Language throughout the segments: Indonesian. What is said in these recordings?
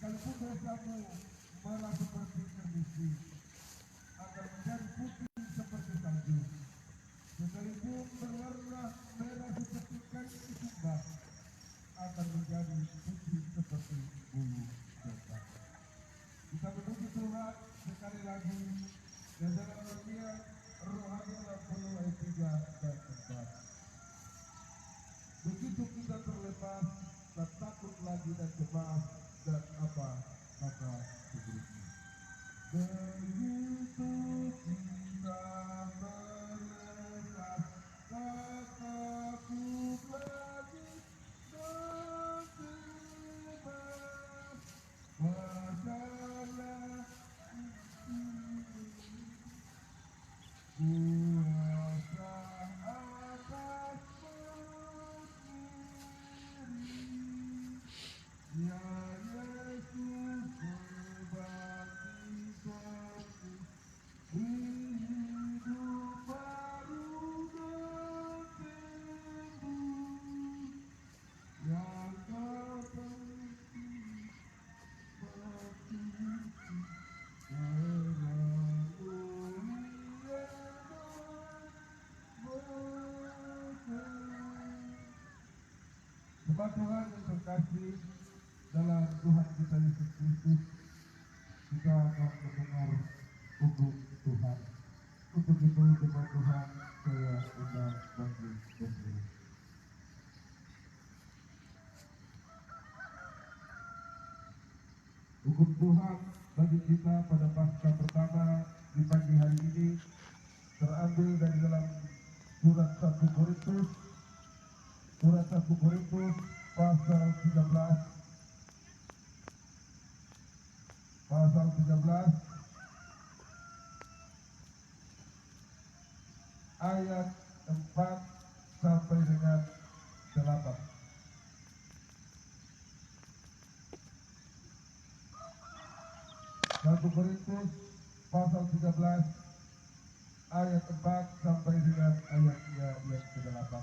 Sekalipun dosamu merah seperti kerdisi, akan menjadi putih seperti salju. Sekalipun berwarna merah seperti kain ketumbar, akan menjadi putih seperti bulu domba. Kita menuju Tuhan sekali lagi dan dalam bagian rohani 60 ayat 3 dan 4. Begitu kita terlepas, tak takut lagi dan cemas dan apa kata sebelumnya. Begitu kita terlepas, tak takut lagi dan cemas. Masalah kuasa atas sendiri, ya Yesus berbagi hidup baru dan sembuh, yang terpenting Sebab Tuhan yang terkasih dalam Tuhan kita Yesus Kristus, kita akan mendengar untuk Tuhan. Untuk itu dengan Tuhan saya undang bagi berdiri. Hukum Tuhan bagi kita pada pasca pertama di pagi hari ini terambil dari dalam surat 1 Korintus pasal 13 ayat 4 sampai dengan 8. 1 Korintus pasal 13 ayat 4 sampai dengan ayatnya yang ke-8.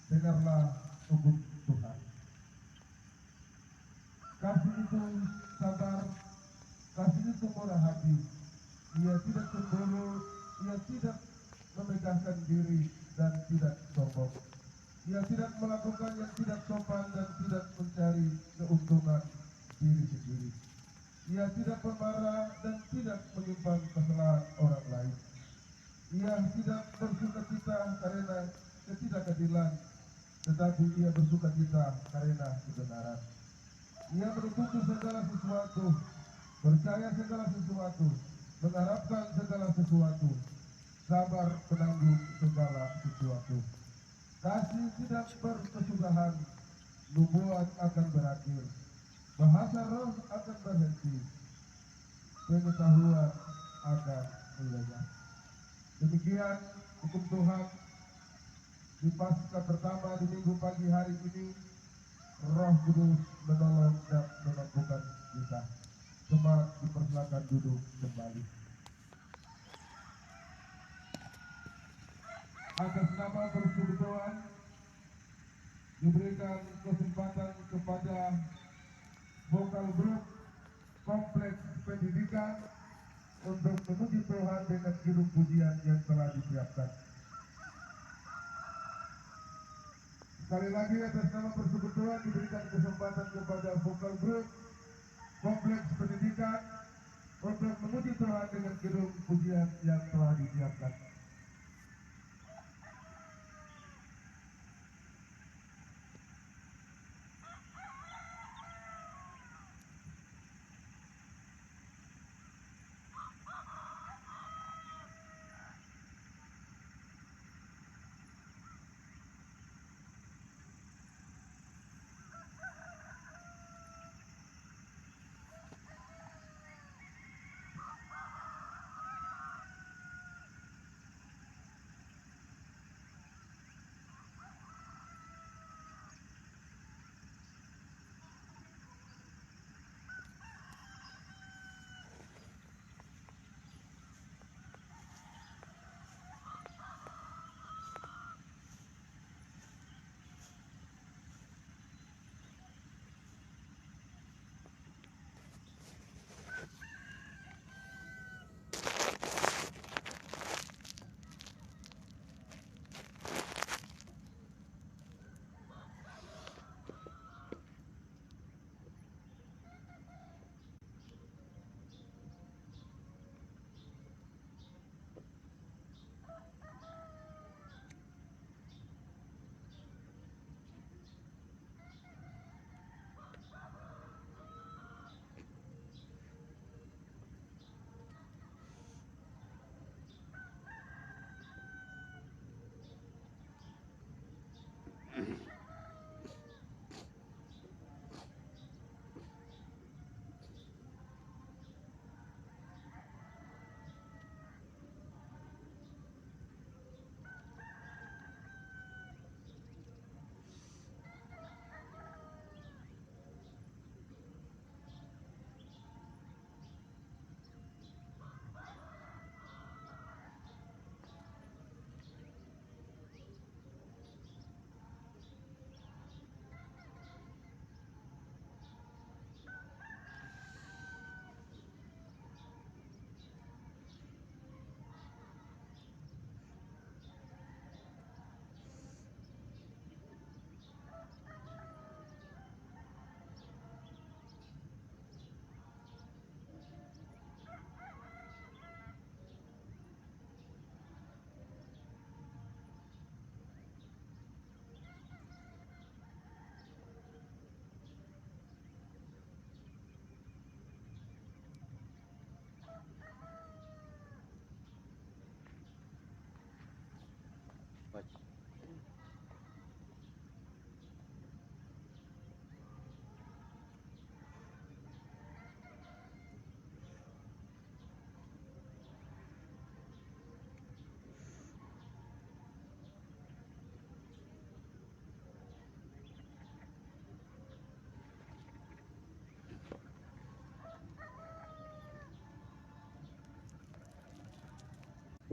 Dengarlah hukum Tuhan. Kasih itu sabar, kasih itu murah hati. Ia tidak cemburu, ia tidak memegahkan diri dan tidak sombong. Ia tidak melakukan yang tidak sopan dan tidak mencari keuntungan diri sendiri. Ia tidak pemarah dan tidak menyimpan kesalahan orang lain. Ia tidak bersukacita karena ketidakadilan, tetapi ia bersukacita karena kebenaran. Ia menutupi segala sesuatu, percaya segala sesuatu, mengharapkan segala sesuatu, sabar menanggung segala sesuatu. Kasih tidak berkesudahan, nubuat akan berakhir, bahasa roh akan berhenti, pengetahuan akan mulai. Demikian hukum Tuhan di pasca pertama di minggu pagi hari ini. Roh Kudus menolong dan menumbuhkan kita. Jemaat dipersilakan duduk kembali. Atas nama persekutuan diberikan kesempatan kepada vokal grup kompleks pendidikan untuk memuji Tuhan dengan judul pujian yang telah disiapkan. Sekali lagi atas nama persekutuan diberikan kesempatan kepada vokal grup kompleks pendidikan untuk memuji Tuhan dengan judul pujian yang telah disiapkan.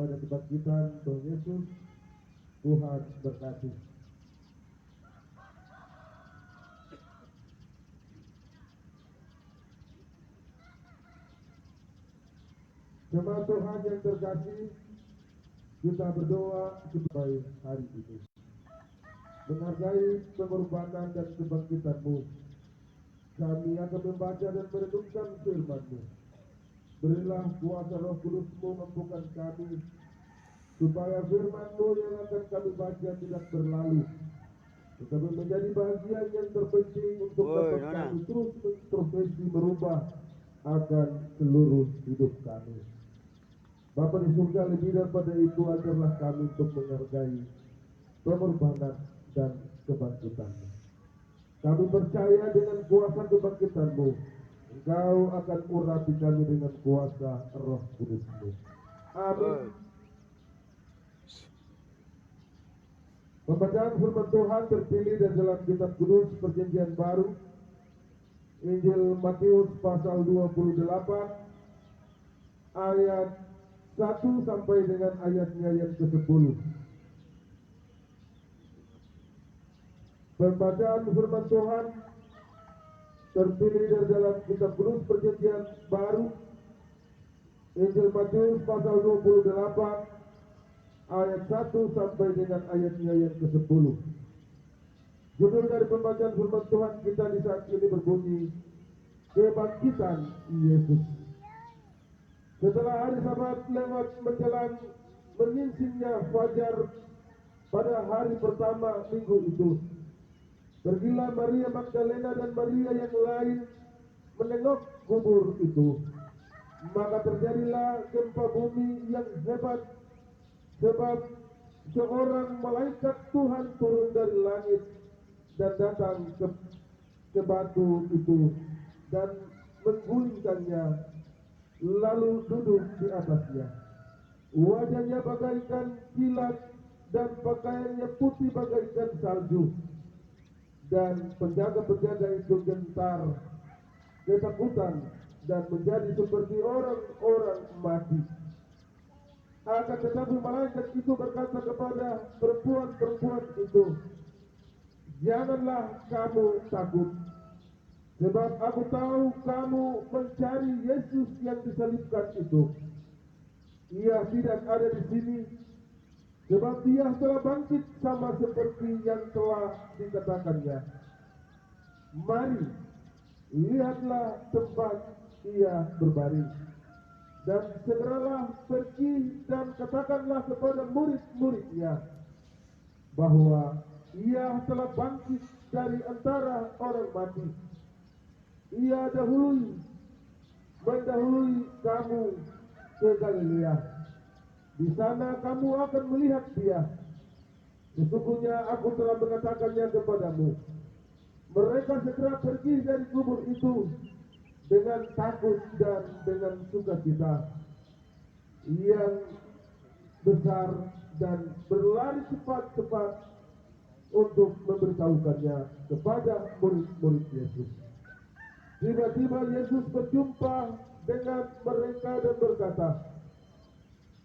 pada kebangkitan Tuhan Yesus. Tuhan berkati. Jemaat Tuhan yang terkasih, kita berdoa sebagai hari ini. Menghargai pengorbanan dan kebangkitan-Mu, kami akan membaca dan merenungkan firman-Mu. Berilah kuasa Roh Kudus-Mu mampukan kami, supaya firman-Mu yang akan kami baca tidak berlalu, tetapi menjadi bagian yang terpenting untuk dapat kami terus mengintrospeksi merubah akan seluruh hidup kami. Bapa di surga, lebih daripada itu ajarlah kami untuk menghargai pengorbanan dan kebangkitan-Mu. Kami percaya dengan kuasa kebangkitan-Mu, Engkau akan urapi kami dengan kuasa Roh Kudus-Mu. Amin. Pembacaan firman Tuhan terpilih dari dalam kitab kudus Perjanjian Baru, Injil Matius pasal 28 ayat 1 sampai dengan ayatnya yang ke-10. Pembacaan firman Tuhan terpilih dari dalam kitab kudus Perjanjian Baru, Injil Matius pasal 28 ayat 1 sampai dengan ayatnya yang ke-10. Judul dari pembacaan firman Tuhan kita di saat ini berbunyi, Kebangkitan Yesus. Setelah hari Sabat lewat menjelang menyingsingnya fajar pada hari pertama minggu itu, pergilah Maria Magdalena dan Maria yang lain menengok kubur itu. Maka terjadilah gempa bumi yang hebat, sebab seorang malaikat Tuhan turun dari langit dan datang ke batu itu dan menggulingkannya, lalu duduk di atasnya. Wajahnya bagaikan kilat dan pakaiannya putih bagaikan salju. Dan penjaga-penjaga itu gentar, ketakutan, dan menjadi seperti orang-orang mati. Akan tetapi malaikat itu berkata kepada perempuan-perempuan itu, janganlah kamu takut, sebab aku tahu kamu mencari Yesus yang disalibkan itu. Ia tidak ada di sini, sebab Dia telah bangkit sama seperti yang telah dikatakannya. Mari, lihatlah tempat Ia berbaring. Dan segeralah pergi dan katakanlah kepada murid-muridnya bahwa Ia telah bangkit dari antara orang mati. Ia mendahului kamu ke Galilea. Di sana kamu akan melihat Dia. Sesungguhnya aku telah mengatakannya kepadamu. Mereka segera pergi dari kubur itu dengan takut dan dengan sukacita yang besar dan berlari cepat-cepat untuk memberitahukannya kepada murid-murid Yesus. Tiba-tiba Yesus berjumpa dengan mereka dan berkata,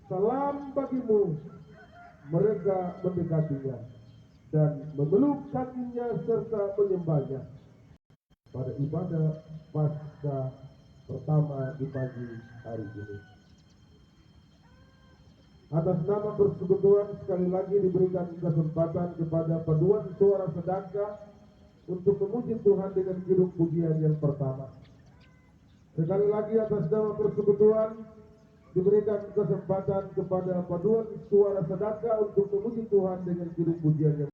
salam bagimu. Mereka mendekatinya dan memeluk kakinya serta menyembahnya. Pada ibadah Paskah pertama di pagi hari ini. Atas nama persekutuan sekali lagi diberikan kesempatan kepada paduan suara sedangka untuk memuji Tuhan dengan kidung pujian yang pertama. Sekali lagi atas nama persekutuan diberikan kesempatan kepada paduan suara sedangka untuk memuji Tuhan dengan kidung pujian yang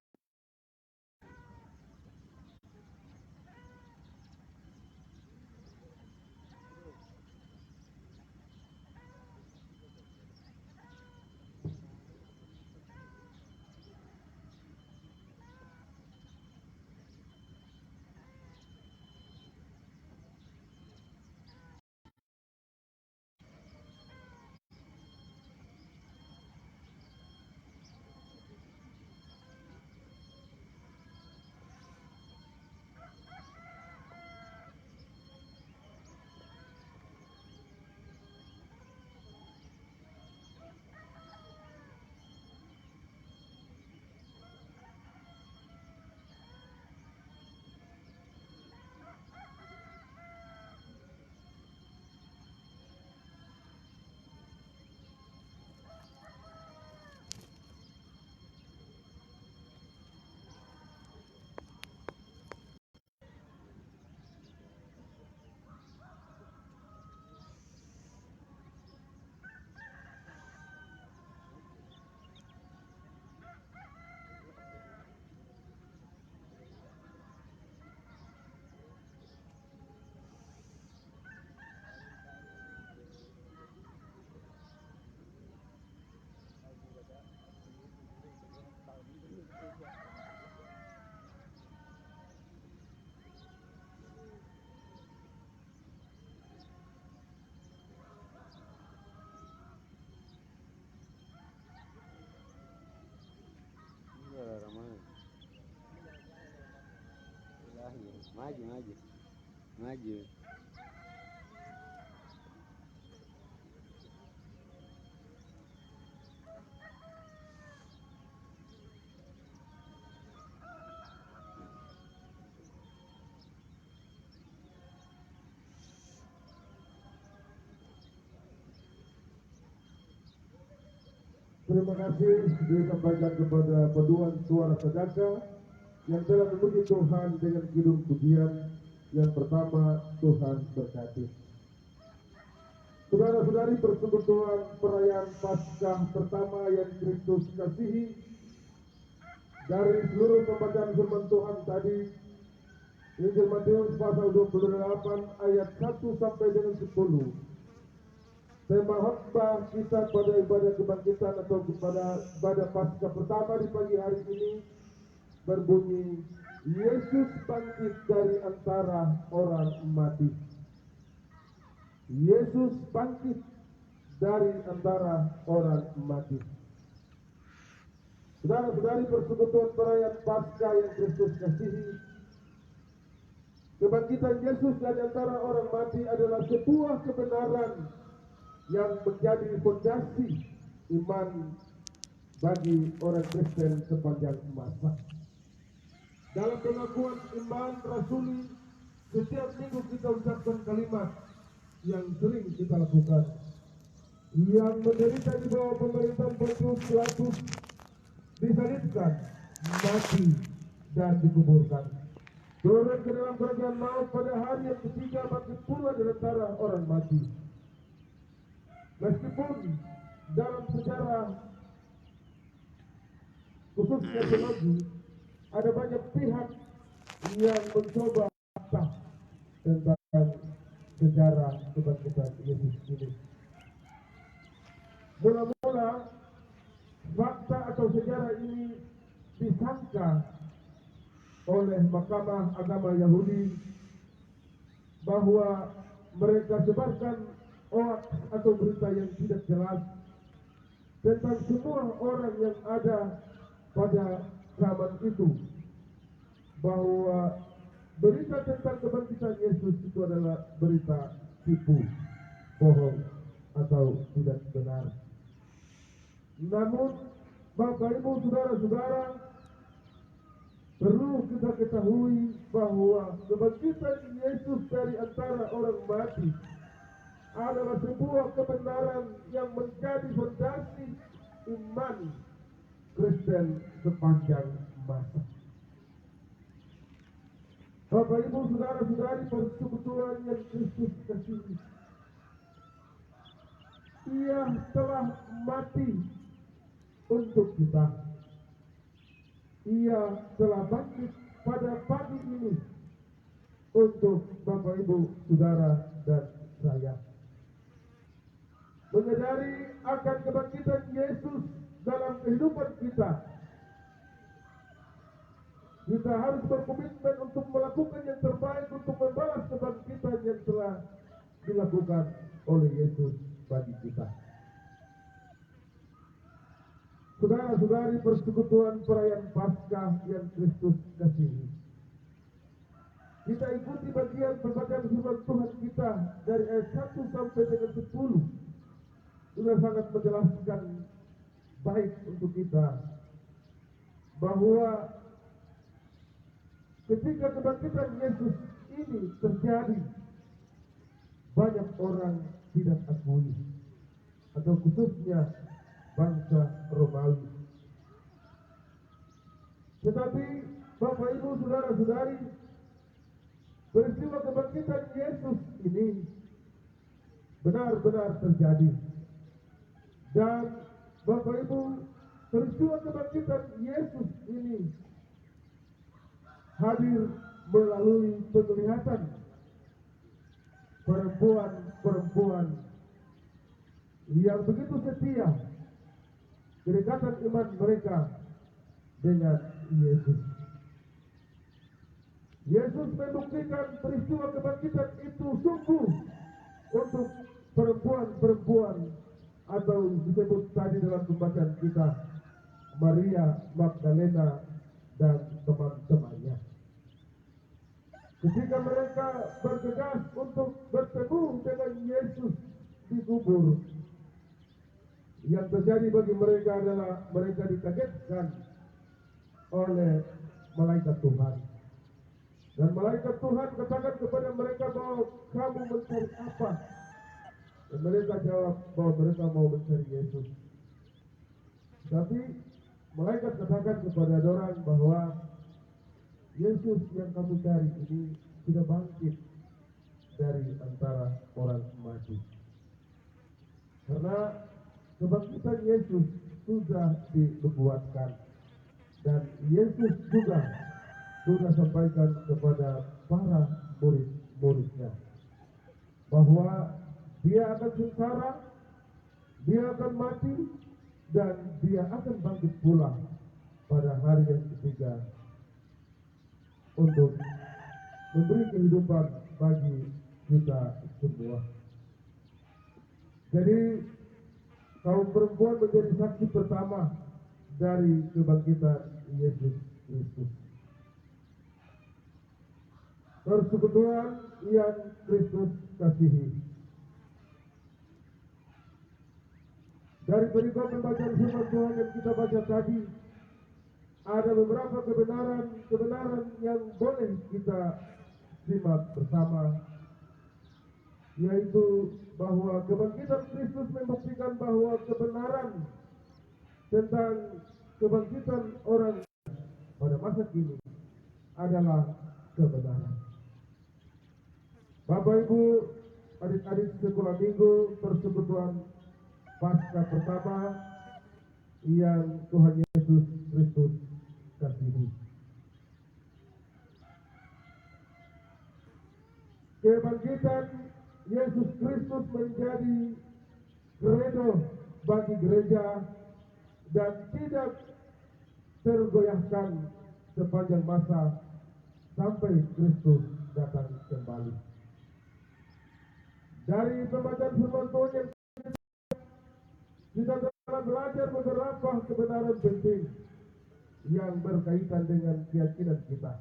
Maju, maju, maju. Terima kasih disampaikan kepada paduan suara sedaka yang telah memuji Tuhan dengan kidung pujian. Yang pertama, Tuhan berkati. Saudara-saudari, persekutuan perayaan Paskah pertama yang Kristus kasihi, dari seluruh pembacaan firman Tuhan tadi, Injil Matius pasal 28 ayat 1 sampai dengan 10. Tema khotbah kita pada ibadah kebangkitan atau kepada ibadah Paskah pertama di pagi hari ini berbunyi, Yesus bangkit dari antara orang mati. Yesus bangkit dari antara orang mati. Saudara-saudari, persekutuan perayaan Paskah yang Kristus kasihi, kebangkitan Yesus dari antara orang mati adalah sebuah kebenaran yang menjadi fondasi iman bagi orang Kristen sepanjang masa. Dalam pengakuan iman rasuli, setiap minggu kita ucapkan kalimat yang sering kita lakukan. Yang menderita di bawah pemerintahan Pontius Pilatus disalibkan, mati, dan dikuburkan. Turun ke dalam kerajaan maut pada hari yang ketiga, bangkit pula dari antara orang mati. Meskipun dalam sejarah khususnya teologi ada banyak pihak yang mencoba fakta tentang sejarah kebangkitan Yesus ini. Mula-mula fakta atau sejarah ini disangka oleh Mahkamah Agama Yahudi bahwa mereka sebarkan hoax atau berita yang tidak jelas tentang semua orang yang ada pada zaman itu, bahwa berita tentang kebangkitan Yesus itu adalah berita tipu, bohong, atau tidak benar. Namun, Bapak Ibu Saudara-saudara, perlu kita ketahui bahwa kebangkitan Yesus dari antara orang mati adalah sebuah kebenaran yang menjadi fondasi iman Kristen sepanjang masa. Bapak Ibu Saudara-saudari, persekutuan yang Kristus kasihi, Ia telah mati untuk kita. Ia telah bangkit pada pagi ini untuk Bapak Ibu Saudara dan saya. Menyadari akan kebangkitan Yesus dalam kehidupan kita, kita harus berkomitmen untuk melakukan yang terbaik untuk membalas kebangkitan yang telah dilakukan oleh Yesus bagi kita. Saudara-saudari, persekutuan perayaan Paskah yang Kristus kasihi, kita ikuti bagian pembacaan firman Tuhan kita dari ayat 1 sampai dengan 10. Sudah sangat menjelaskan baik untuk kita bahwa ketika kebangkitan Yesus ini terjadi, banyak orang tidak akui, atau khususnya bangsa Romawi. Tetapi Bapak Ibu Saudara-saudari, peristiwa kebangkitan Yesus ini benar-benar terjadi. Dan Bapak Ibu, peristiwa kebangkitan Yesus ini hadir melalui penglihatan perempuan-perempuan yang begitu setia kedekatan iman mereka dengan Yesus. Yesus membuktikan peristiwa kebangkitan itu sungguh untuk perempuan-perempuan, atau disebut tadi dalam pembacaan kita, Maria Magdalena dan teman-temannya. Ketika mereka bergegas untuk bertemu dengan Yesus di kubur, yang terjadi bagi mereka adalah mereka dikagetkan oleh malaikat Tuhan. Dan malaikat Tuhan katakan kepada mereka bahwa kamu mencari apa? Dan mereka jawab bahwa mereka mau mencari Yesus. Tapi malaikat katakan kepada orang bahwa Yesus yang kamu cari ini sudah bangkit dari antara orang mati. Karena kebangkitan Yesus sudah dinubuatkan dan Yesus juga sudah sampaikan kepada para murid-muridnya bahwa dia akan sengsara, dia akan mati, dan dia akan bangkit pula pada hari yang ketiga untuk memberi kehidupan bagi kita semua. Jadi kaum perempuan menjadi saksi pertama dari kebangkitan Yesus Kristus. Persekutuan yang Kristus kasihi. Dari perikop pembacaan firman Tuhan yang kita baca tadi, ada beberapa kebenaran yang boleh kita simak bersama, yaitu bahwa kebangkitan Kristus membuktikan bahwa kebenaran tentang kebangkitan orang pada masa kini adalah kebenaran. Bapak Ibu, adik-adik sekolah minggu persekutuan Pasca pertama yang Tuhan Yesus Kristus kasihi. Kebangkitan Yesus Kristus menjadi kredo bagi gereja dan tidak tergoyahkan sepanjang masa sampai Kristus datang kembali. Dari pembacaan firman Tuhan yang kita telah belajar beberapa kebenaran penting yang berkaitan dengan keyakinan kita.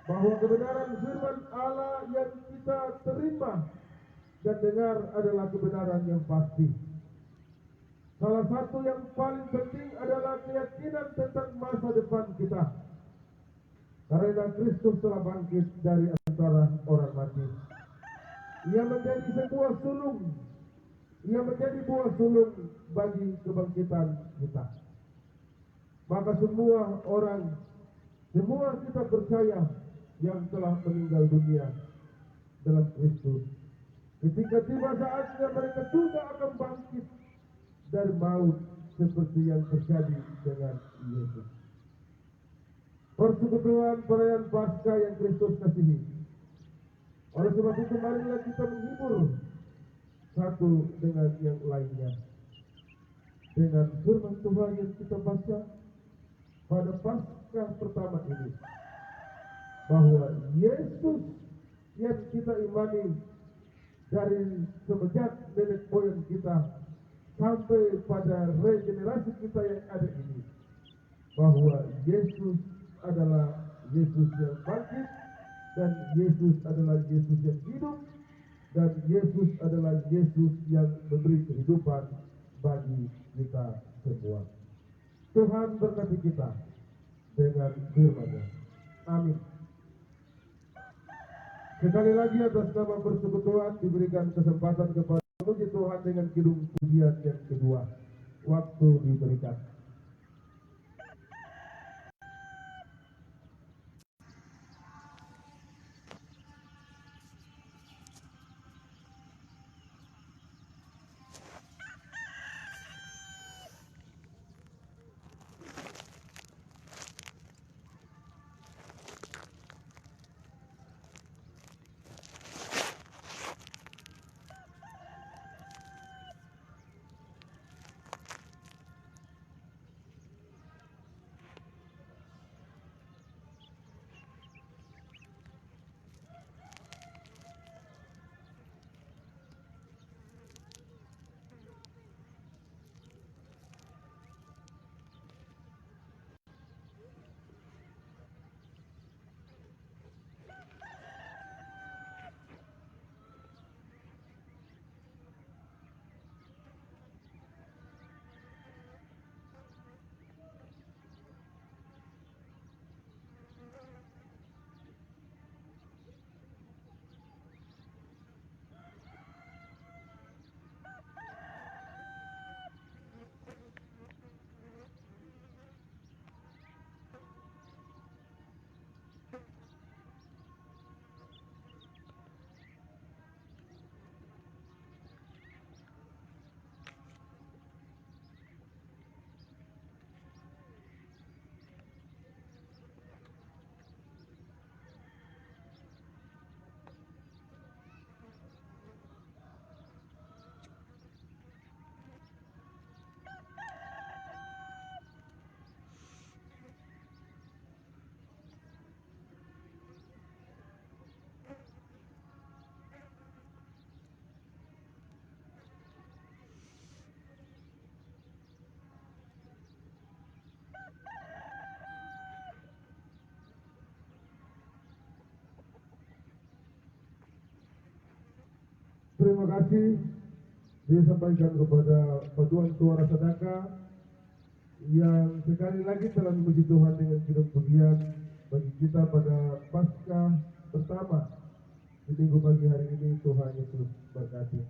Bahwa kebenaran firman Allah yang kita terima dan dengar adalah kebenaran yang pasti. Salah satu yang paling penting adalah keyakinan tentang masa depan kita. Karena Kristus telah bangkit dari antara orang mati. Ia menjadi sebuah sulung. Ia menjadi buah sulung bagi kebangkitan kita. Maka semua kita percaya yang telah meninggal dunia dalam Kristus, ketika tiba saatnya mereka juga akan bangkit dari maut seperti yang terjadi dengan Yesus. Persekutuan perayaan Paskah yang Kristus kasihi. Oleh sebab itu marilah kita menghibur satu dengan yang lainnya dengan firman Tuhan yang kita baca pada Paskah pertama ini, bahwa Yesus yang kita imani dari semenjak nenek moyang kita sampai pada regenerasi kita yang ada ini, bahwa Yesus adalah Yesus yang bangkit dan Yesus adalah Yesus yang hidup. Dan Yesus adalah Yesus yang memberi kehidupan bagi kita semua. Tuhan berkati kita dengan firman-Nya. Amin. Sekali lagi atas nama persekutuan diberikan kesempatan kepada memuji Tuhan dengan kidung pujian yang kedua. Waktu diberikan. terima kasih disampaikan kepada paduan suara sedekah yang sekali lagi telah memuji Tuhan dengan kirim pujian bagi kita pada Paskah pertama di minggu pagi hari ini. Tuhan Yesus berkati.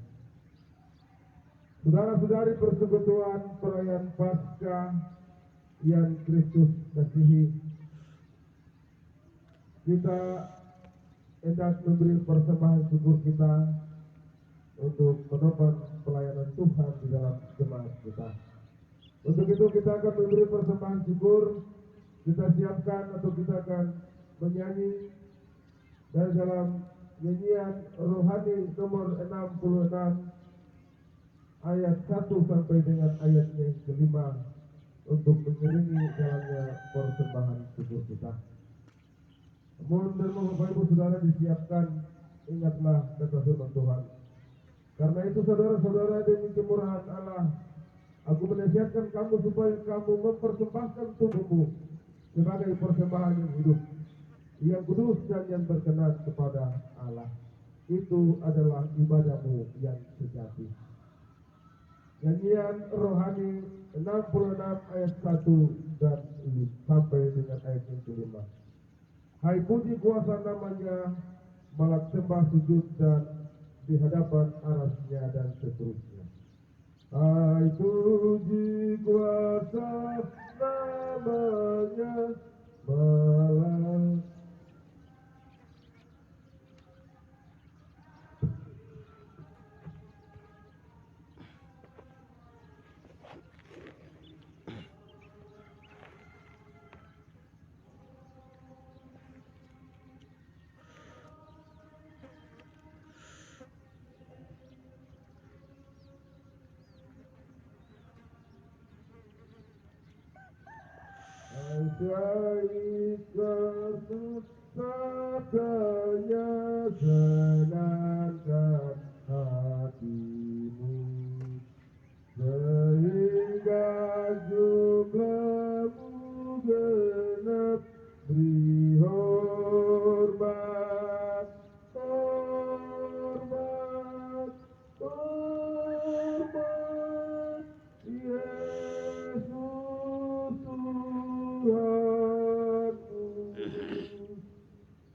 Saudara-saudari persekutuan perayaan Paskah yang Kristus kasihi, kita hendak memberi persembahan syukur kita untuk menopang pelayanan Tuhan di dalam jemaat kita. Untuk itu kita akan memberi persembahan syukur. Kita siapkan atau kita akan menyanyi dari dalam nyanyian rohani nomor 66 ayat 1 sampai dengan ayatnya yang kelima untuk mengiringi jalannya persembahan syukur kita. Mohon bermohon Bapak Ibu Saudara disiapkan, ingatlah kata firman Tuhan. Karena itu saudara-saudara demi kemurahan Allah, aku menasihatkan kamu supaya kamu mempersembahkan tubuhmu sebagai persembahan yang hidup, yang kudus dan yang berkenan kepada Allah. Itu adalah ibadahmu yang sejati. Nyanyian rohani 66 ayat 1 dan sampai dengan ayat yang kelima. Hai puji kuasa namanya, malak sembah sujud dan di hadapan arasnya dan seterusnya. Hai puji kuasa namanya, malak. Ajaib karena sabdanya, senangkan hatimu, sehingga jumlahmu genap. Beri hormat, hormat, hormat, Yesus Tuhanku.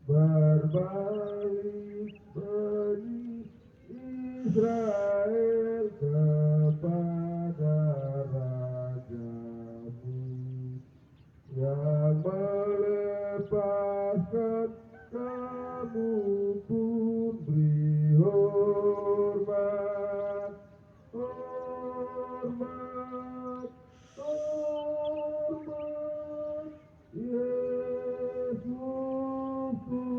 Berbalik Bani Israel kepada Rajamu, yang melepaskan kamu pun. Beri hormat, hormat, hormat, Yesus Tuhanku.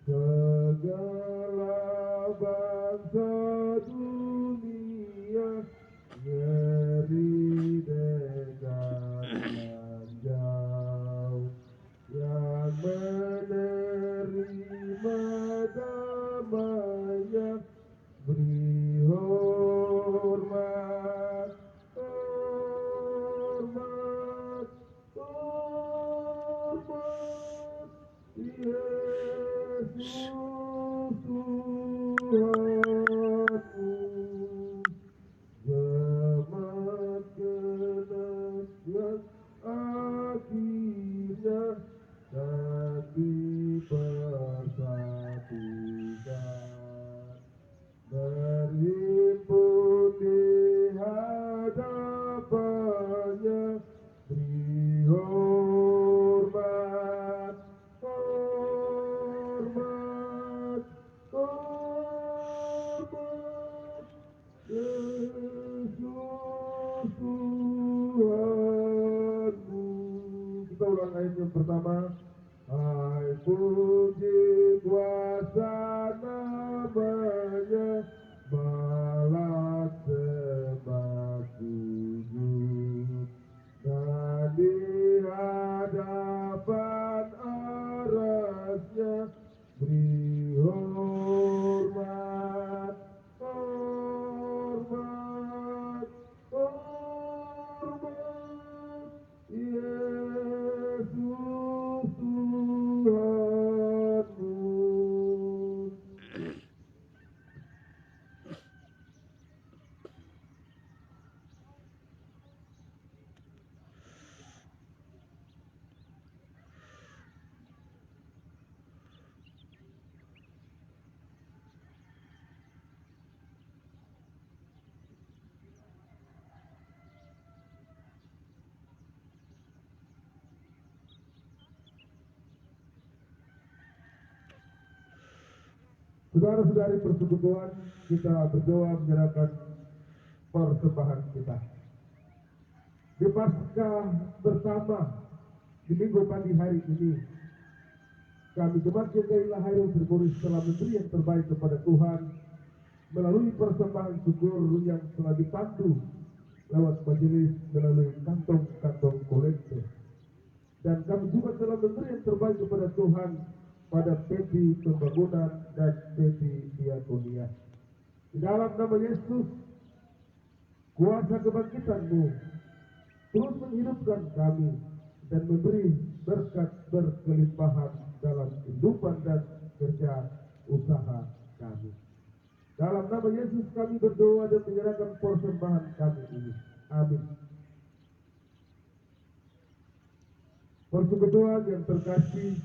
Segala bangsa dunia ngeri dekat dan jauh, yang menerima damai-Nya. Beri hormat, hormat, hormat, Yesus Tuhanku. Jemaat genap yang akhirnya dan dipersatukan, berhimpun di hadapannya. Beri hormat, hormat, hormat, Yesus Tuhanku. Kita ulang ayat yang pertama. Hai puji kuasa namanya, malak sembah sujud dan di hadapan arasnya. Beri hormat, hormat, hormat, Yesus Tuhanku. Saudara-saudari persekutuan, kita berdoa menyerahkan persembahan kita. Di Paskah bersama di minggu pagi hari ini, kami jemaat GKI Lahairul Triburi telah memberi yang terbaik kepada Tuhan melalui persembahan syukur yang telah dipandu lewat majelis melalui kantong-kantong kolektif. Dan kami juga telah memberi yang terbaik kepada Tuhan pada peti pembangunan dan peti diakonia. Di dalam nama Yesus, kuasa kebangkitan-Mu terus menghidupkan kami dan memberi berkat berkelimpahan dalam kehidupan dan kerja usaha kami. Dalam nama Yesus kami berdoa dan menyerahkan persembahan kami ini. Amin. Persekutuan yang terkasih,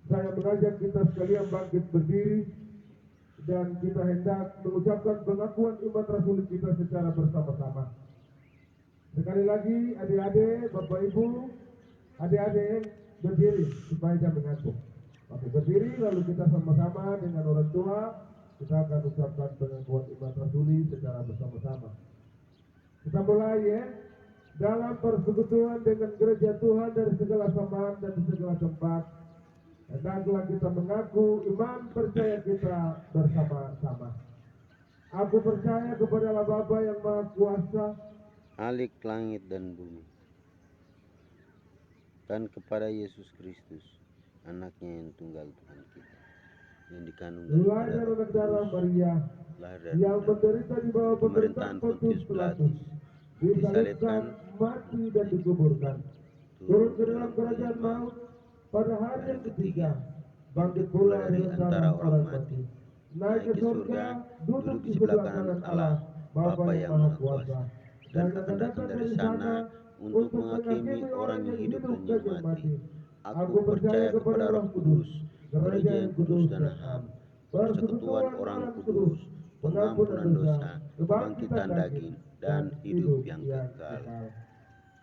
saya mengajak kita sekalian bangkit berdiri dan kita hendak mengucapkan pengakuan iman rasuli kita secara bersama-sama. Sekali lagi, adik-adik, bapak ibu, adik-adik berdiri supaya jangan mengantuk. Oke, berdiri lalu kita sama-sama dengan orang tua kita akan ucapkan pengakuan iman rasuli secara bersama-sama. Kita mulai ya. Dalam persekutuan dengan gereja Tuhan dari segala zaman dan segala tempat, hendaklah kita mengaku iman percaya kita bersama-sama. Aku percaya kepada Allah Bapa yang Maha Kuasa, Khalik langit dan bumi, dan kepada Yesus Kristus, anaknya yang tunggal Tuhan kita, yang dikandung lahir dari anak darah Maria, yang menderita di bawah pemerintahan Pontius Pilatus, disalibkan, mati dan dikuburkan, turun ke dalam kerajaan maut, pada hari yang ketiga bangkit pula dari antara orang mati, naik ke surga, duduk di sebelah kanan Allah Bapa yang Maha Kuasa, dan akan datang dari sana untuk menghakimi orang yang hidup dan yang mati. Aku percaya kepada Roh Kudus, gereja yang kudus dan am, persekutuan orang kudus, pengampunan dosa, kebangkitan daging, dan hidup yang kekal.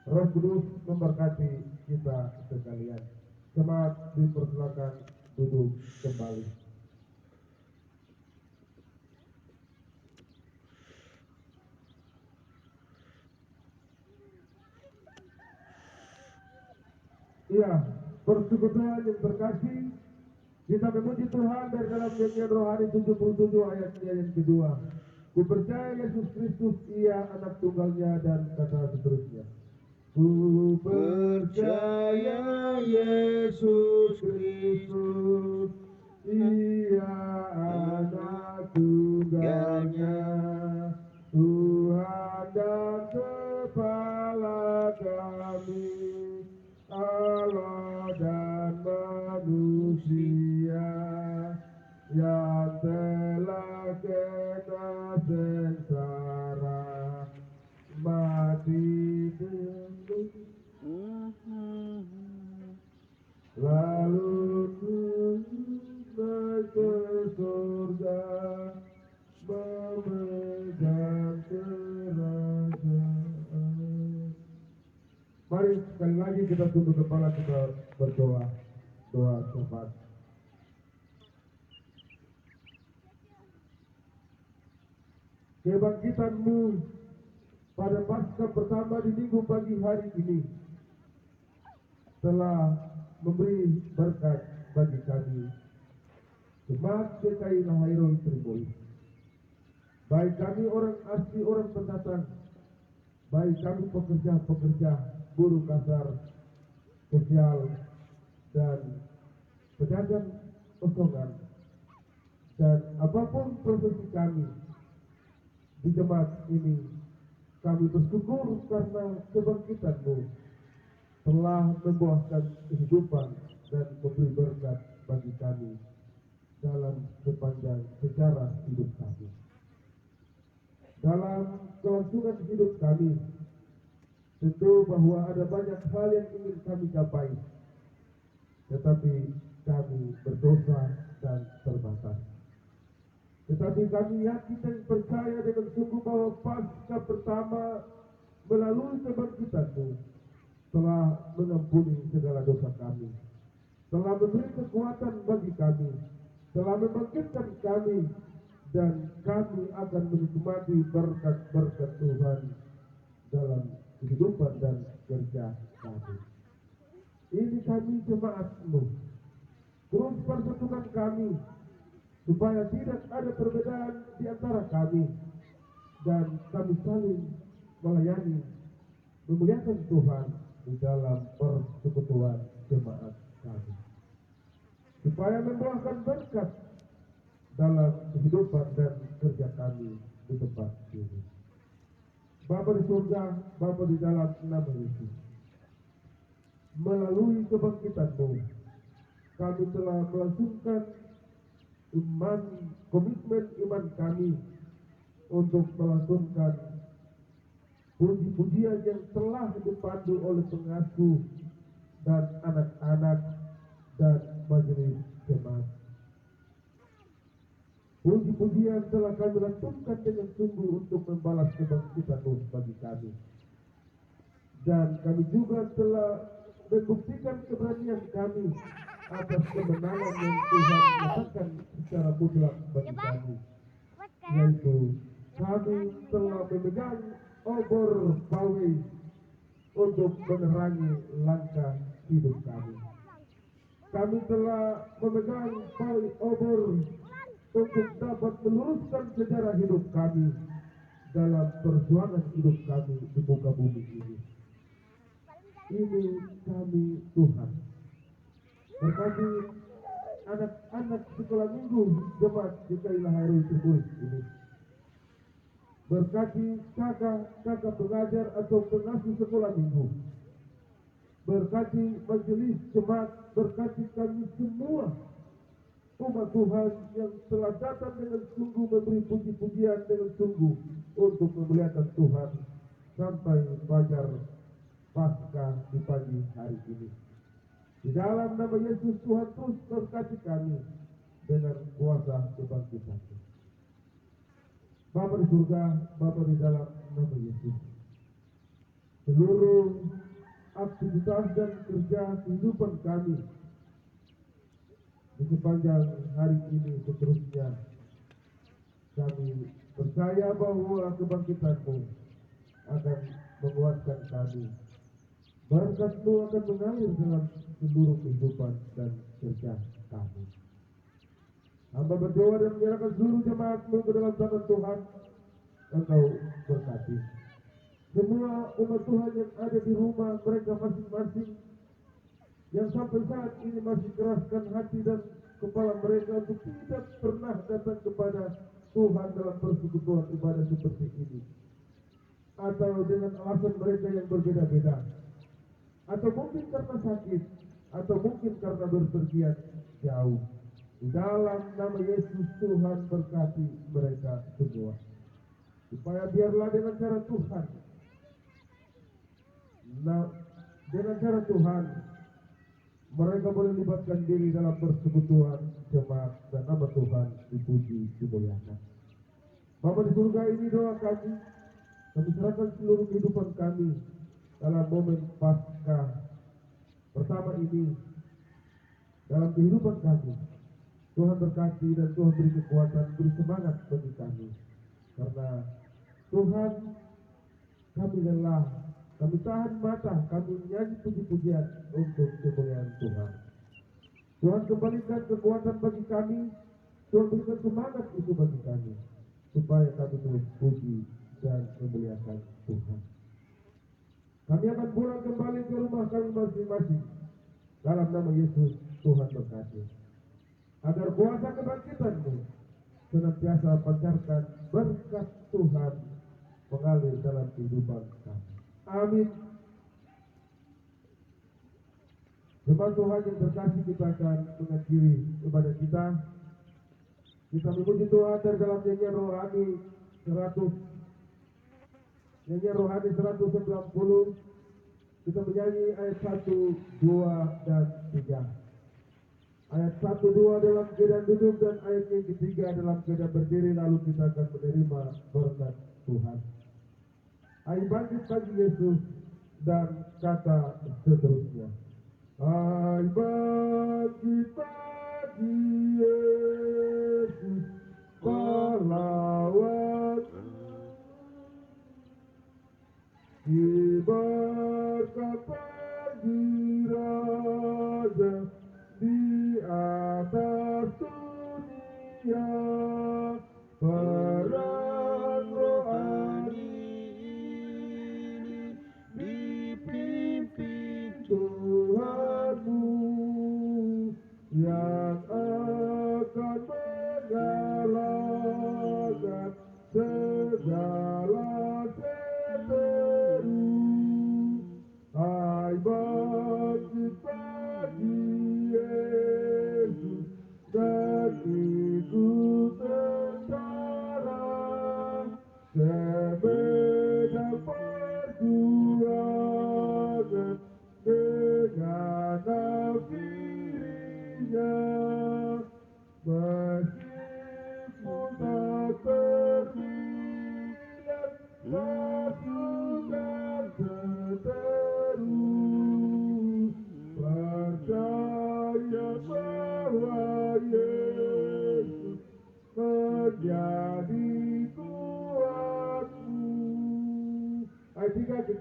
Roh Kudus memberkati kita sekalian. Jemaat dipersilakan duduk kembali. Iya, persekutuan yang terkasih, kita memuji Tuhan dari dalam nyanyian rohani 77 ayatnya yang kedua. Ku percaya Yesus Kristus, Ia anak tunggalnya, dan kata seterusnya. Ku percaya Yesus Kristus, Ia anak tunggalnya, Tuhan dan Kepala kami, Allah dan manusia, yang telah kena sengsara, mati dulu, lalu naik ke surga, memegang kerajaan. Mari sekali lagi kita tunduk kepala, kita berdoa doa syafaat. Kebangkitan-Mu pada Paskah pertama di minggu pagi hari ini telah memberi berkat bagi kami, jemaat GKI Lahairul Triburi, baik kami orang asli, orang pendatang, baik kami pekerja-pekerja, buruh kasar, sosial, dan pedagang osongan, dan apapun profesi kami di jemaat ini. Kami bersyukur karena kebangkitan-Mu telah membuahkan kehidupan dan memberi berkat bagi kami dalam sepanjang sejarah hidup kami. Dalam kelangsungan hidup kami, tentu bahwa ada banyak hal yang ingin kami capai, tetapi kami berdosa dan terbatas. Tetapi kami yakin dan percaya dengan sungguh bahwa Paskah pertama melalui kebangkitan-Mu telah mengampuni segala dosa kami, telah memberi kekuatan bagi kami, telah membangkitkan kami, dan kami akan menikmati berkat-berkat Tuhan dalam kehidupan dan kerja kami. Ini kami jemaat-Mu. Terus persatukan kami, supaya tidak ada perbedaan di antara kami, dan kami saling melayani, memuliakan Tuhan di dalam persekutuan jemaat kami, supaya membuahkan berkat dalam kehidupan dan kerja kami di tempat ini. Bapa di surga, Bapa di dalam nama Yesus, melalui kebangkitan-Mu, kami telah melangsungkan komitmen iman kami untuk melantunkan puji-pujian yang telah dipandu oleh pengasuh dan anak-anak dan majelis jemaat. Puji-pujian telah kami lantunkan dengan sungguh untuk membalas kebangkitan-Mu bagi kami. Dan kami juga telah membuktikan keberanian kami atas kemenangan yang Tuhan nyatakan secara mutlak bagi kami, yaitu kami telah memegang obor bawai untuk menerangi langkah hidup kami. Kami telah memegang bawai obor untuk dapat meluruskan sejarah hidup kami dalam perjuangan hidup kami di muka bumi ini. Ini kami Tuhan. Berkati anak-anak sekolah minggu jemaat GKI Hairul Tribus ini. Berkati kakak pengajar atau pengasuh sekolah minggu. Berkati majelis jemaat, berkati kami semua umat Tuhan yang telah datang dengan sungguh memberi puji-pujian dengan sungguh untuk memuliakan Tuhan sampai fajar Paskah di pagi hari ini. Di dalam nama Yesus, Tuhan terus berkati kami dengan kuasa kebangkitan. Bapa di surga, Bapa di dalam nama Yesus, seluruh aktivitas dan kerja kehidupan kami di sepanjang hari ini seterusnya, kami percaya bahwa kebangkitan-Mu akan menguatkan kami. Berkat-Mu akan mengalir dalam seluruh kehidupan dan kerja kami. Hamba berdoa dan menyerahkan seluruh jemaat-Mu ke dalam tangan Tuhan. Engkau berkati semua umat Tuhan yang ada di rumah mereka masing-masing, yang sampai saat ini masih keraskan hati dan kepala mereka untuk tidak pernah datang kepada Tuhan dalam persekutuan ibadah seperti ini, atau dengan alasan mereka yang berbeda-beda, atau mungkin karena sakit, atau mungkin karena berpergian jauh. Di dalam nama Yesus, Tuhan berkati mereka semua, supaya biarlah dengan cara Tuhan, mereka boleh libatkan diri dalam persekutuan jemaat dan nama Tuhan dipuji, dimuliakan. Bapa di surga, ini doa kami serahkan seluruh kehidupan kami dalam momen Paskah pertama ini, dalam kehidupan kami. Tuhan berkati dan Tuhan beri kekuatan, beri semangat bagi kami, karena Tuhan, kami lelah, kami tahan mata, kami menyanyi puji-pujian untuk kemuliaan Tuhan. Tuhan kembalikan kekuatan bagi kami, Tuhan berikan semangat itu bagi kami, supaya kami terus puji dan memuliakan Tuhan. Kami akan pulang kembali ke rumah kami masing-masing. Dalam nama Yesus, Tuhan berkati. Agar kuasa kebangkitan-Mu senantiasa pancarkan berkat Tuhan mengalir dalam kehidupan kami. Amin. Jemaat Tuhan yang terkasih, kita akan mengakhiri ibadah kita. Kita memuji Tuhan dari dalam nyanyian rohani 190. Kita menyanyi ayat 1, 2, dan 3. Ayat 1, 2 dalam keadaan duduk, dan ayat yang ketiga dalam keadaan berdiri. Lalu kita akan menerima berkat Tuhan. Ayo bangkit bagi Yesus dan kata seterusnya. Ayo bangkit bagi Yesus.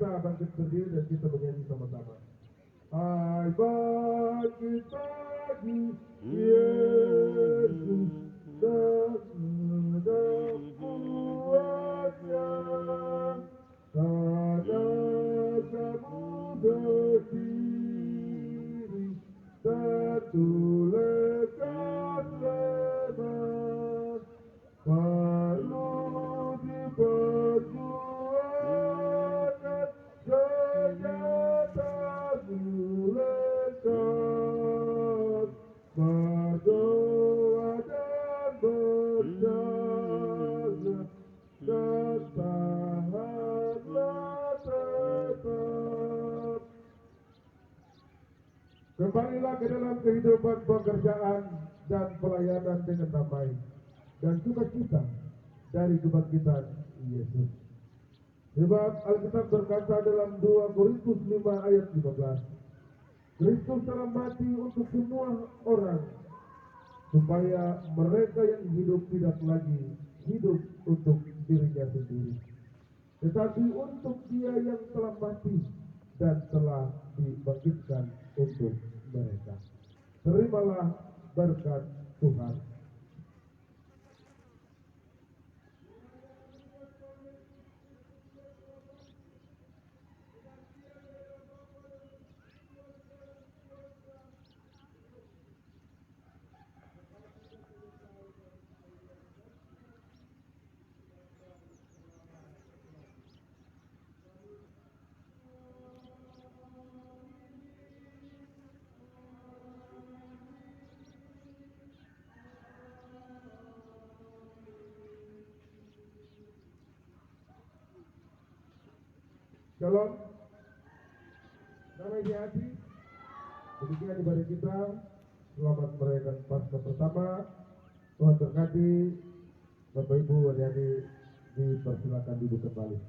kita bangkit berdiri dan kita menyanyi sama-sama. Hai bangkit pagi, Yesus dalam kuatnya, karena kamu berdiri tertuliskan lemas, perlu diperjuangkan senjata lekat, berdoa dan berjaga, dan tahanlah tetap. Kembalilah ke dalam kehidupan pekerjaan dan pelayanan dengan damai dan sukacita dari kebangkitan Yesus. Sebab Alkitab berkata dalam 2 Korintus 5 ayat 15, Kristus telah mati untuk semua orang, supaya mereka yang hidup tidak lagi hidup untuk dirinya sendiri, tetapi untuk Dia yang telah mati dan telah dibangkitkan untuk mereka. Terimalah berkat Tuhan. Shalom, damai di hati. Demikian ibadah kita. Selamat merayakan Paskah pertama. Tuhan berkati. Bapak Ibu, adik-adik, dipersilakan duduk kembali.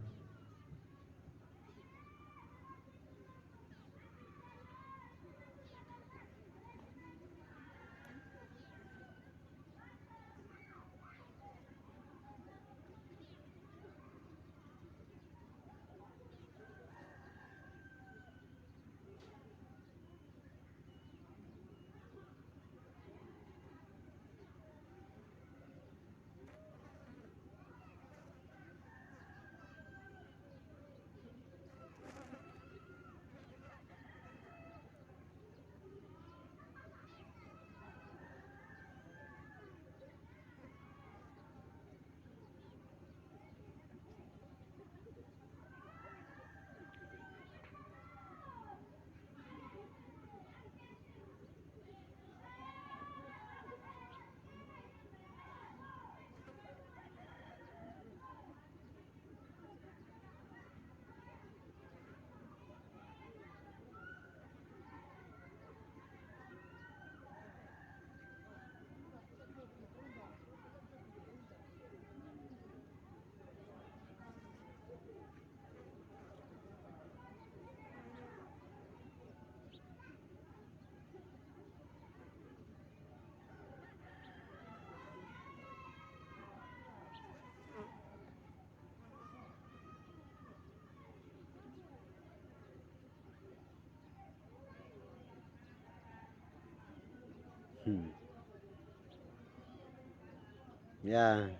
Ya,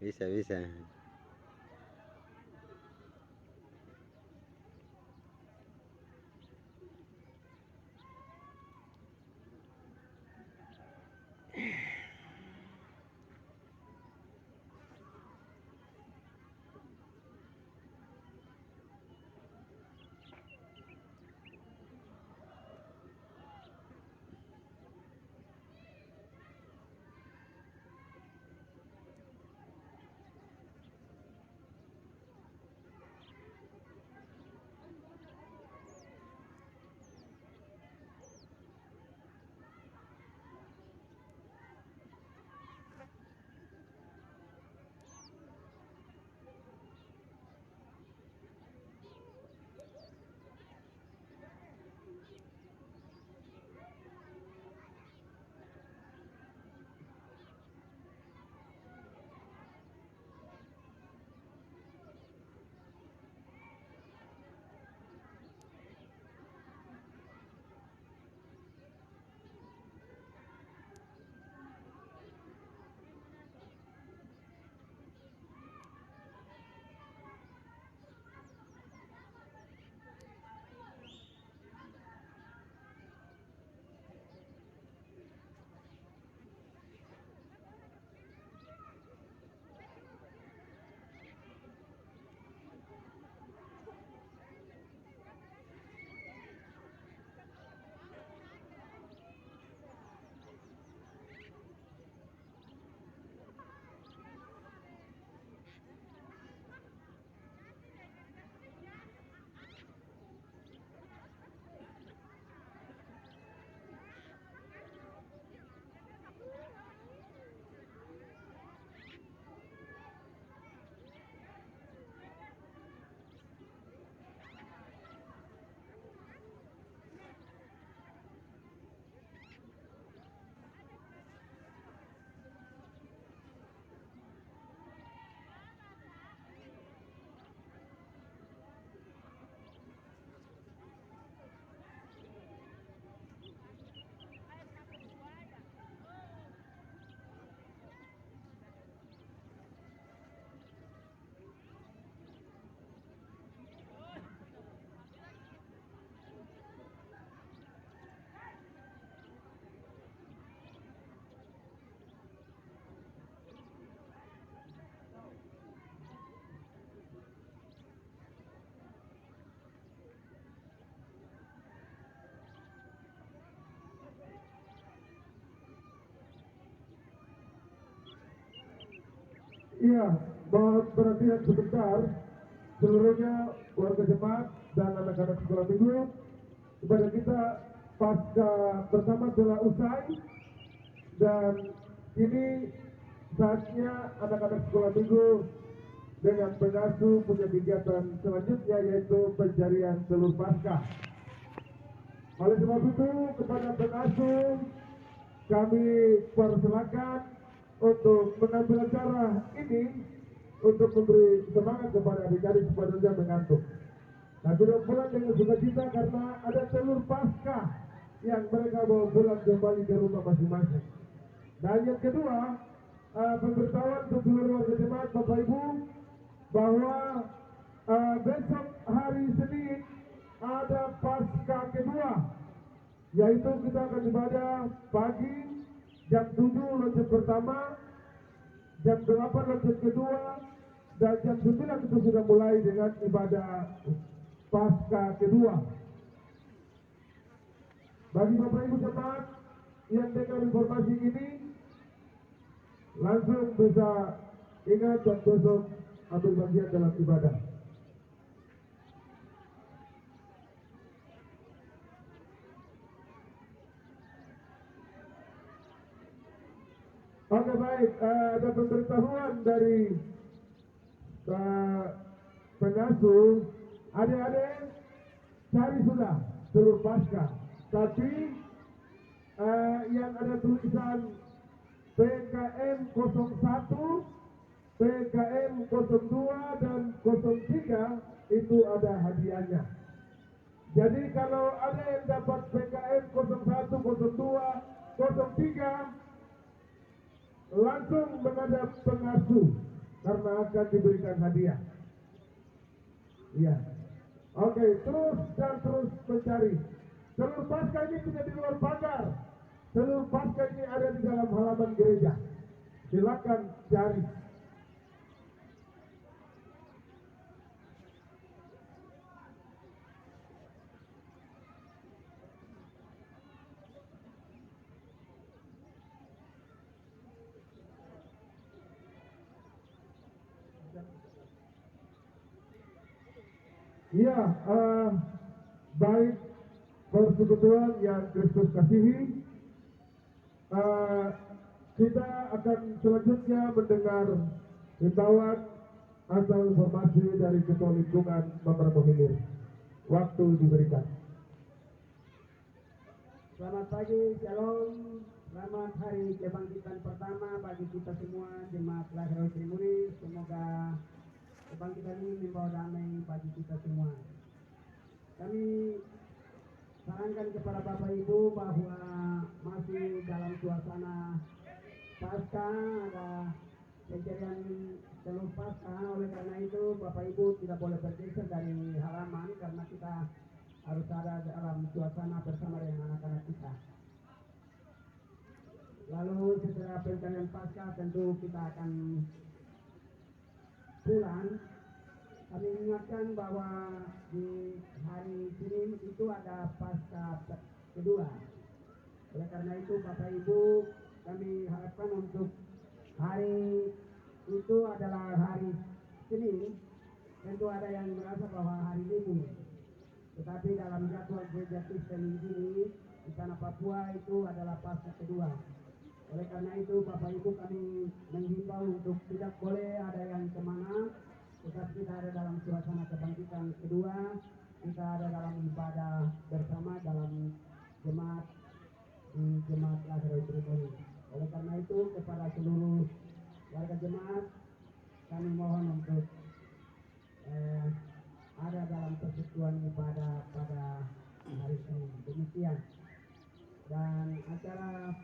bisa. Iya, mohon perhatian sebentar seluruhnya warga jemaat dan anak-anak sekolah minggu. Ibadah kita pasca bersama telah usai dan ini saatnya anak-anak sekolah minggu dengan pengasuh punya kegiatan selanjutnya yaitu pencarian telur Paskah. Oleh sebab itu kepada pengasuh kami persilakan untuk mengambil acara ini untuk memberi semangat kepada adik-adik supaya jangan mengantuk. Nah, tidak pulang dengan sukacita karena ada telur Paskah yang mereka bawa pulang kembali ke rumah masing-masing. Dan yang kedua, pemberitahuan untuk seluruh warga jemaat Bapak Ibu bahwa besok hari Senin ada Paskah kedua, yaitu kita akan ibadah pagi jam 7 loncat pertama, jam 8 loncat kedua, dan jam 9 itu sudah mulai dengan ibadah Paskah kedua. Bagi Bapak Ibu jemaat yang dengar informasi ini, langsung bisa ingat dan besok ambil bagian dalam ibadah. Oke baik, ada pemberitahuan dari pengasuh. Adik-adik cari sudah telur Paskah, tapi yang ada tulisan PKM 01, PKM 02 dan 03 itu ada hadiahnya. Jadi kalau ada yang dapat PKM 01, 02, 03 langsung menghadap pengasuh karena akan diberikan hadiah. Iya. Oke, terus dan terus mencari. Telur Paskah ini tidak di luar pagar. Telur Paskah ini ada di dalam halaman gereja. Silakan cari. Iya, baik persekutuan yang Kristus kasihi, kita akan selanjutnya mendengar himbauan atau informasi dari Ketua Lingkungan Member Hilir. Waktu diberikan. Selamat pagi, shalom. Selamat hari kebangkitan pertama bagi kita semua jemaat Lahir Trimuri. Semoga kebangkitan ini membawa damai bagi kita semua. Kami sarankan kepada Bapak Ibu bahwa masih dalam suasana Paskah, ada pencarian telur Paskah. Oleh karena itu Bapak Ibu tidak boleh bergeser dari halaman karena kita harus ada dalam suasana bersama dengan anak-anak kita. Lalu setelah pencarian Paskah tentu kita akan pulang. Kami ingatkan bahwa di hari Senin itu ada Paskah kedua. Oleh karena itu Bapak Ibu kami harapkan untuk hari itu adalah hari Senin. Tentu ada yang merasa bahwa hari libur. Tetapi dalam jadwal gereja Kristen ini di tanah Papua itu adalah Paskah kedua. Oleh karena itu Bapak Ibu kami menghimbau untuk tidak boleh ada yang kemana, tetapi kita ada dalam suasana kebangkitan kedua, kita ada dalam ibadah bersama dalam jemaat di Jemaat Lahir Trimuri. Oleh karena itu kepada seluruh warga jemaat kami mohon untuk ada dalam persekutuan ibadah pada hari ini. Demikian. Dan acara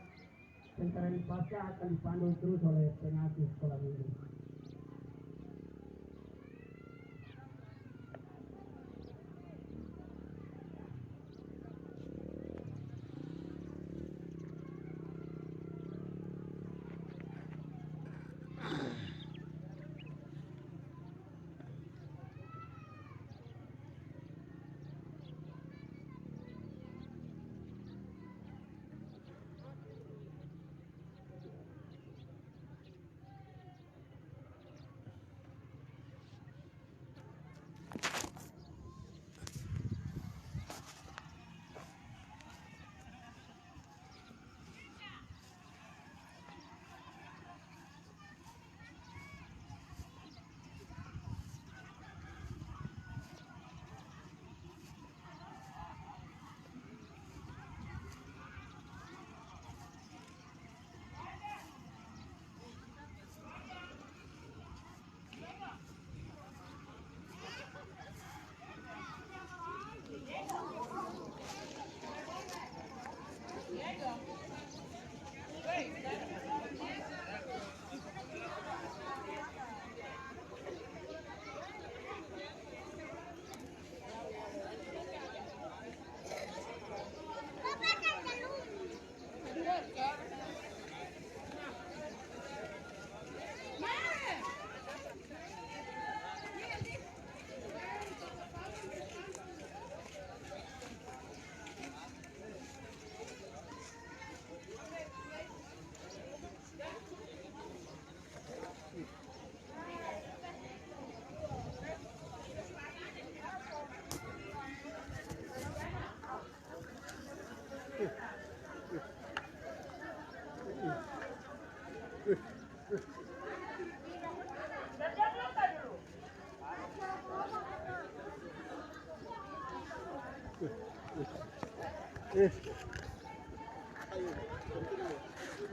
pencarian Paskah akan dipandu terus oleh pengasuh sekolah minggu.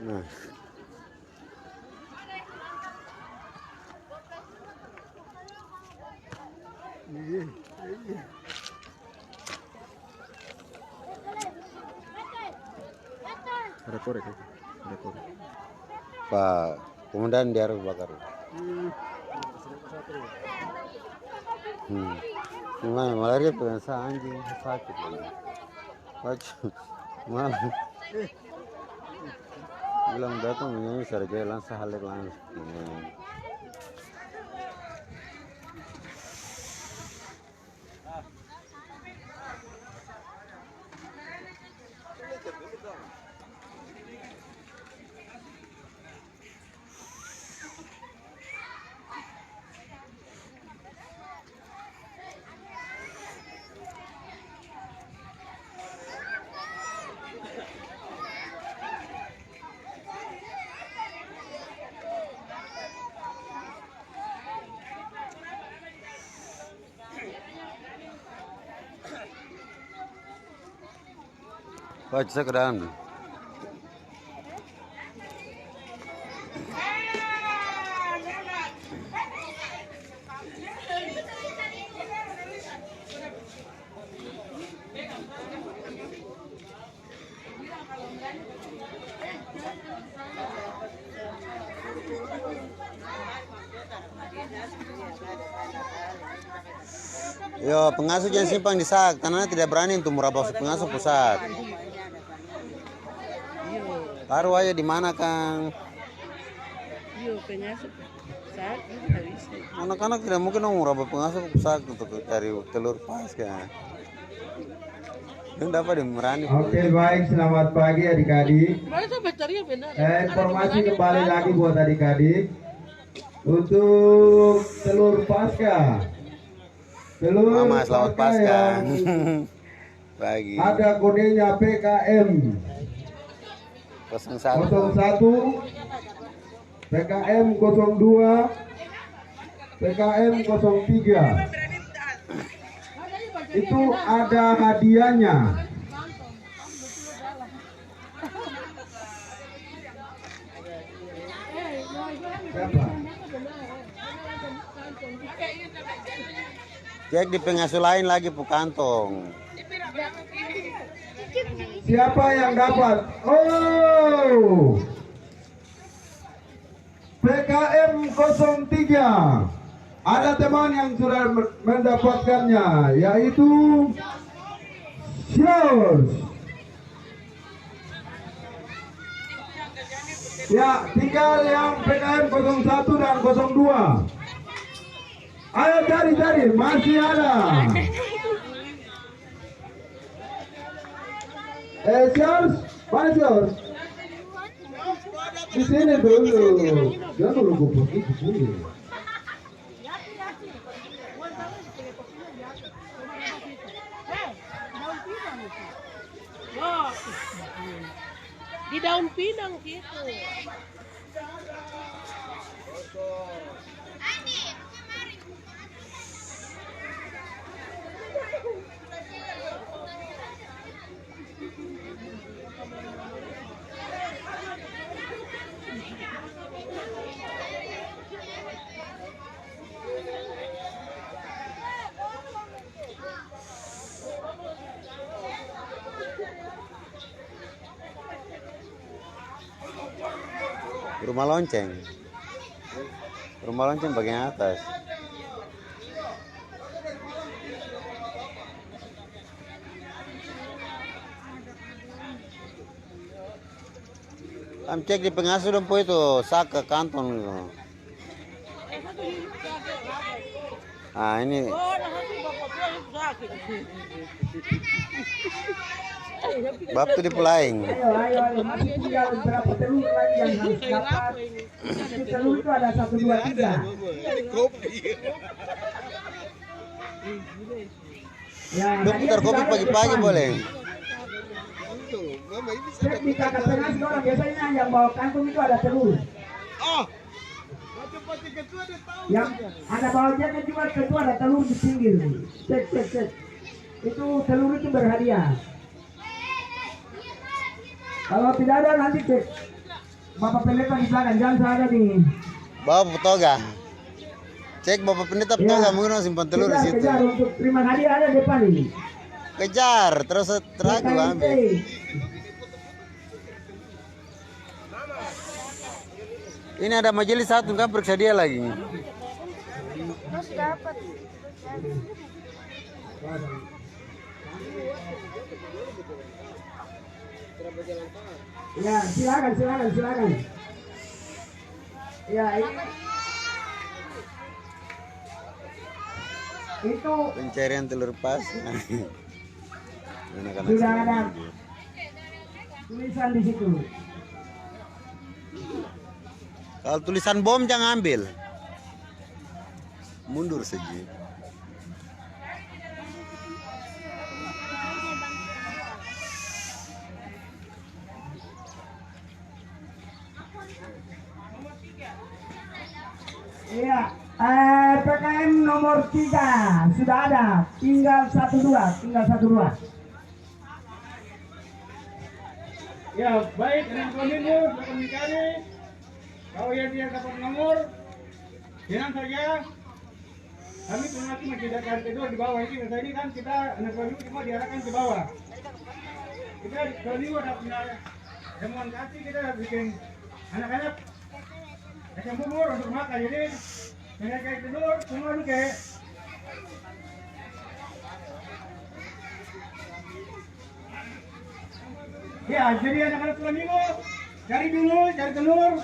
Nah, Rekor itu. Rekor. Pak Komandan dia harus bakar. Gimana malaria pengen anjing sakit lagi. Wacu, malah bilang datang menyanyi sergei langsung halik langsung. Wacu saya ke dalam dulu. Yo, pengasuh jangan simpang di sak, tanahnya tidak berani untuk meraba pengasuh pusat. Taruh aja di mana, Kang? Iya, pengasuh saat habis. Anak-anak tidak mungkin dong meraba pengasuh pusat untuk cari telur pasca. Dan dapat dimerani. Oke, baik, selamat pagi adik-adik. Mana tuh baterainya benar? Informasi kembali lagi buat adik-adik untuk telur pasca. Telur Mama selamat pasca. yang Pagi. ada kodenya PKM 01. 01, PKM 02, PKM 03. Itu ada hadiahnya. Siapa? Cek di pengasuh lain lagi pu kantong. Siapa yang dapat? Oh, PKM 03. Ada teman yang sudah mendapatkannya, yaitu Sios. Ya, tinggal yang PKM 01 dan 02. Ayo cari, masih ada. Sios, mana Sios? Di sini dulu. Jangan dulu gubuk itu sini. Wah, di daun pinang gitu. Rumah lonceng. Rumah lonceng bagian atas. Am cek di pengasuh dong po itu sak ke kantong gitu. Ah ini Oh, nahati bapak tua itu sakit. bab tuh dipelaing. Ayo, masih tinggal berapa telur lagi yang harus dapat. Itu telur itu ada 1, 2, 3. Ya, Dok tadi putar yang kopi sudah ada pagi-pagi depan. boleh. Cek di kakak pengasih orang biasanya yang bawa kantung itu ada telur. Yang ada bawa jaket juga itu ada telur di pinggir. Cek. Itu telur itu berhadiah. Kalau tidak ada nanti cek Bapak Pendeta di belakang, jangan saya ada di. Bawa petoga. Cek bapak pendeta petoga mungkin mau simpan telur di situ. Kejar untuk terima hadiah ada depan ini. Kejar terus teraku ambil. Ini ada majelis satu kan periksa dia lagi. Masih dapat. Ya, silakan. Ya, ini itu Pencarian telur pas. Anak-anak sudah ada sini. tulisan di situ. Kalau tulisan bom jangan ambil. Mundur saja. Iya, PKM nomor 3 sudah ada, tinggal 1-2. Ya, baik, dengan kominfo akan mencari. Kalau yang dia dapat nomor, jangan saja kami pengasih menyediakan kedua di bawah ini. Misalnya ini kan kita anak kominfo semua diarahkan ke bawah. Kita di kominfo ada punya jamuan kasih, kita bikin anak-anak kasih bubur untuk makan. Jadi mereka kedua semua ini kayak ya, jadi anak-anak kominfo cari telur.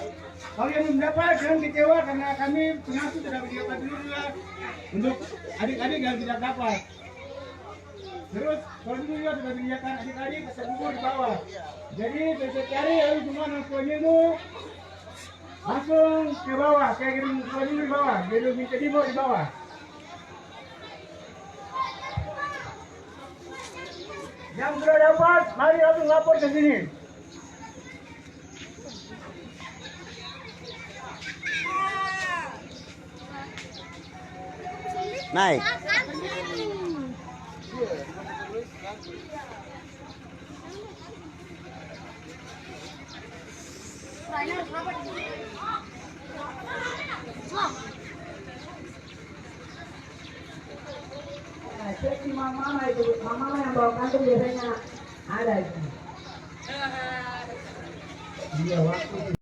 Kalau yang belum dapat jangan kecewa karena kami pengasuh sudah menyediakan telur juga untuk adik-adik yang tidak dapat. Terus kalau itu juga sudah menyediakan adik-adik kasih bubur di bawah. Jadi besok cari harus semua anak itu langsung ke bawah, kayak kirim kominfo di bawah, jadi minta di bawah. Yang sudah dapat, mari langsung lapor ke sini. Naik. Nah, cek di mama itu, mama yang bawa kantung biasanya ada itu. Iya, waktu